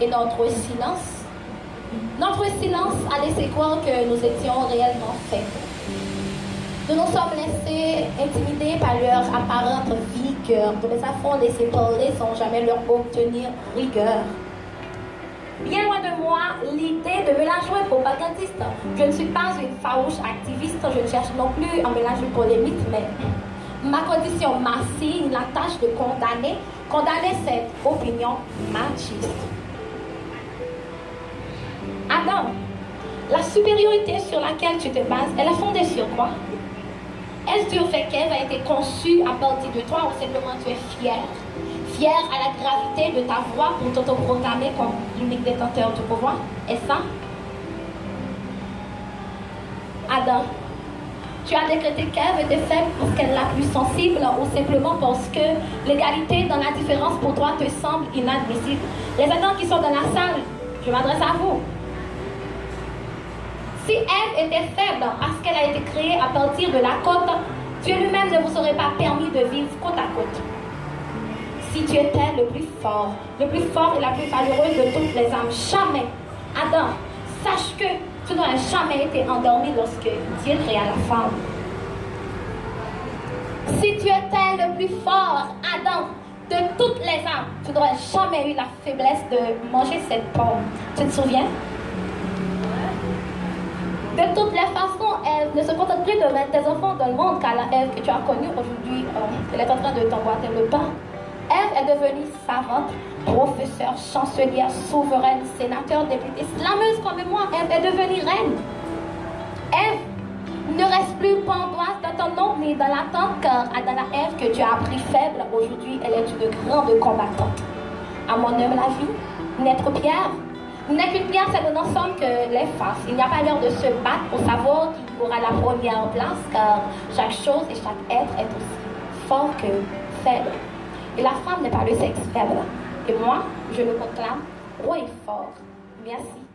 Et notre silence a laissé croire que nous étions réellement faibles. Nous nous sommes laissés intimider par leur apparente vigueur. Nous les avons laissés parler sans jamais leur obtenir rigueur. Bien loin de moi l'idée de me la jouer propagandiste. Je ne suis pas une farouche activiste, je ne cherche non plus un mélange polémique, mais ma condition m'assigne la tâche de condamner cette opinion machiste. Adam, la supériorité sur laquelle tu te bases, elle est fondée sur quoi? Est-ce du fait qu'Ève a été conçue à partir de toi ou simplement tu es fier? Fier à la gravité de ta voix pour t'autoproclamer comme l'unique détenteur du pouvoir? Est-ce ça? Adam, tu as décrété qu'Ève était faible parce qu'elle est la plus sensible ou simplement parce que l'égalité dans la différence pour toi te semble inadmissible? Les Adams qui sont dans la salle, je m'adresse à vous. Si Ève était faible parce qu'elle a été créée à partir de la côte, Dieu lui-même ne vous aurait pas permis de vivre côte à côte. Si tu étais le plus fort et la plus valeureuse de toutes les âmes, jamais, Adam, sache que tu n'aurais jamais été endormi lorsque Dieu créa la femme. Si tu étais le plus fort, Adam, de toutes les âmes, tu n'aurais jamais eu la faiblesse de manger cette pomme. Tu te souviens? De toutes les façons, Ève ne se contente plus de mettre tes enfants dans le monde, car la Ève que tu as connue aujourd'hui, elle est en train de t'emboîter le pas. Ève est devenue savante, professeure, chancelière, souveraine, sénateur, députée, slameuse comme moi. Ève est devenue reine. Ève ne reste plus pendoise dans ton nom ni dans l'attente, car dans la Ève que tu as appris faible, aujourd'hui, elle est une grande combattante. À mon humble avis, n'être Pierre n'est qu'une pierre, c'est de n'ensemble que les faces. Il n'y a pas l'heure de se battre pour savoir qui aura la première place, car chaque chose et chaque être est aussi fort que faible. Et la femme n'est pas le sexe faible. Et moi, je le proclame haut et fort. Merci.